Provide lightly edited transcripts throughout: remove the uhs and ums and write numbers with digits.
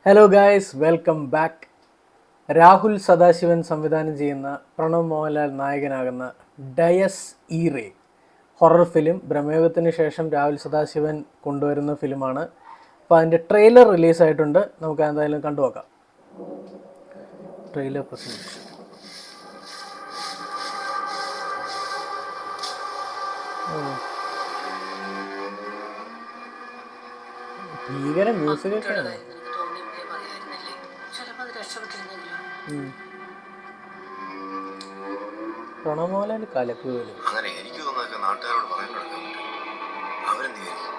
Hello guys, welcome back. Rahul Sadasivan സംവിധാനം ചെയ്യുന്ന പ്രണവ് മോഹൻലാൽ നായകനാകുന്ന Dies Irae horror film ബ്രഹ്മയുഗത്തിന് ശേഷം രാഹുൽ സദാശിവൻ കൊണ്ടുവരുന്ന ഫിലിമാണ്. അപ്പോൾ അതിൻ്റെ ട്രെയിലർ റിലീസായിട്ടുണ്ട്. നമുക്ക് എന്തായാലും കണ്ടുനോക്കാം. Trailer presentation. ഭീകര മ്യൂസിക് ഒക്കെയാണ്. പ്രണവ് മോഹൻലാൽ കലക്കുകയാണ്. അങ്ങനെ എനിക്ക് തോന്നുന്നതൊക്കെ നാട്ടുകാരോട് പറയാൻ കൊടുക്കാൻ പറ്റും. അവരെന്ത് വിചാരിക്കും?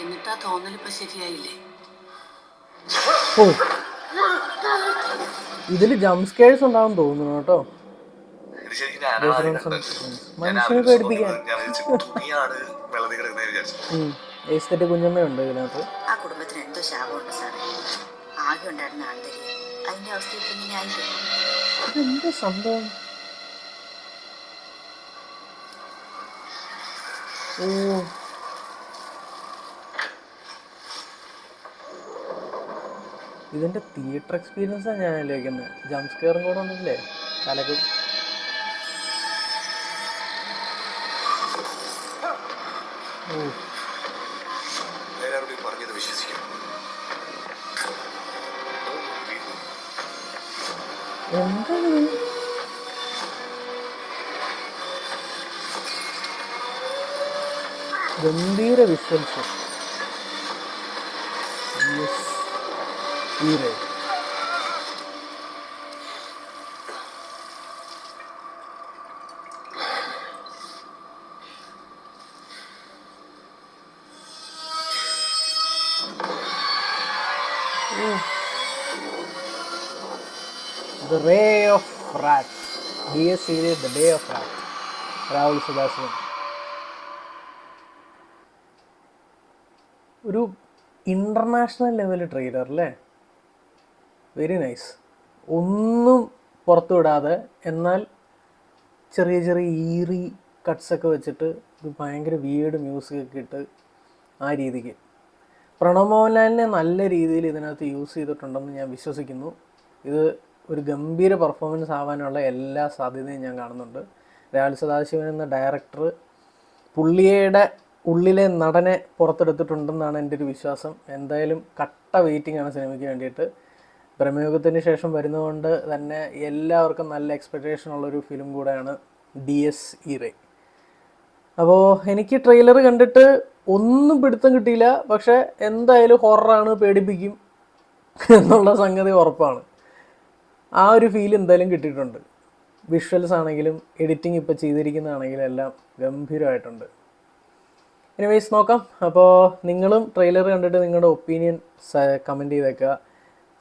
എന്നിട്ടാ തോന്നലിപ്പോ ശരിയായില്ലേ? ഓ, ഇതിൽ ജംപ് സ്കെയർസ് ഉണ്ടാവും തോന്നുന്നു കേട്ടോ. മനുഷ്യനെ പേടിപ്പിക്കാൻ ഏസ്തെറ്റ് കുഞ്ഞമ്മയുണ്ട് ഇതിനകത്ത്. ആ കുടുംബത്തിന് എന്തോ ശാപമുണ്ട് സാറേ. ആകെ ഉണ്ടായിരുന്ന ആന്തരിക അതിന്റെ അവസ്ഥ ഇപ്പൊ ഇങ്ങനെ ആയില്ലേ? ഇതെന്താ സംഭവം? ഓ, ഇതിന്റെ തിയേറ്റർ എക്സ്പീരിയൻസാണ് ഞാൻ ആലോചിക്കുന്നത്. ജംപ് സ്കെയറും കൂടെ ഒന്നുമില്ലേ? കലക്കും. പറഞ്ഞത് വിശ്വസിക്കും. എന്താണ് ഗംഭീര visuals. The Ray of Wrath. DS series The Day of Wrath. Rahul Sadasivan. ഒരു ഇൻ്റർനാഷണൽ ലെവൽ ട്രെയിലർ അല്ലേ? Very nice. ഒന്നും പുറത്തു വിടാതെ, എന്നാൽ ചെറിയ ചെറിയ ഈറി കട്ട്സൊക്കെ വെച്ചിട്ട് ഒരു ഭയങ്കര വീർഡ് മ്യൂസിക് ഒക്കെ ഇട്ട് ആ രീതിക്ക് പ്രണവ് മോഹൻലാലിനെ നല്ല രീതിയിൽ ഇതിനകത്ത് യൂസ് ചെയ്തിട്ടുണ്ടെന്ന് ഞാൻ വിശ്വസിക്കുന്നു. ഇത് ഒരു ഗംഭീര പെർഫോമൻസ് ആവാനുള്ള എല്ലാ സാധ്യതയും ഞാൻ കാണുന്നുണ്ട്. രാഹുൽ സദാശിവൻ എന്ന ഡയറക്ടർ പുള്ളിയുടെ ഉള്ളിലെ നടനെ പുറത്തെടുത്തിട്ടുണ്ടെന്നാണ് എൻ്റെ ഒരു വിശ്വാസം. എന്തായാലും കട്ട വെയിറ്റിംഗ് ആണ് സിനിമയ്ക്ക് വേണ്ടിയിട്ട്. ബ്രഹ്മയുഗത്തിന് ശേഷം വരുന്നതുകൊണ്ട് തന്നെ എല്ലാവർക്കും നല്ല എക്സ്പെക്റ്റേഷൻ ഉള്ളൊരു ഫിലിം കൂടെയാണ് DS ഇ റേ. അപ്പോൾ എനിക്ക് ട്രെയിലർ കണ്ടിട്ട് ഒന്നും പിടുത്തം കിട്ടിയില്ല. പക്ഷേ എന്തായാലും ഹൊററാണ്, പേടിപ്പിക്കും എന്നുള്ള സംഗതി ഉറപ്പാണ്. ആ ഒരു ഫീൽ എന്തായാലും കിട്ടിയിട്ടുണ്ട്. വിഷ്വൽസ് ആണെങ്കിലും എഡിറ്റിംഗ് ഇപ്പോൾ ചെയ്തിരിക്കുന്നതാണെങ്കിലും എല്ലാം ഗംഭീരമായിട്ടുണ്ട്. എനിവേയ്സ്, നോക്കാം. അപ്പോൾ നിങ്ങളും ട്രെയിലർ കണ്ടിട്ട് നിങ്ങളുടെ ഒപ്പീനിയൻ കമൻറ്റ് ചെയ്തേക്കുക.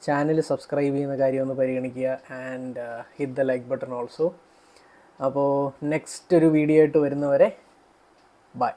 ചാനൽ സബ്സ്ക്രൈബ് ചെയ്യുന്ന കാര്യം ഒന്ന് പരിഗണിക്കുക. And hit the like button also. അപ്പോൾ നെക്സ്റ്റ് ഒരു വീഡിയോ ആയിട്ട് വരുന്നവരെ ബൈ.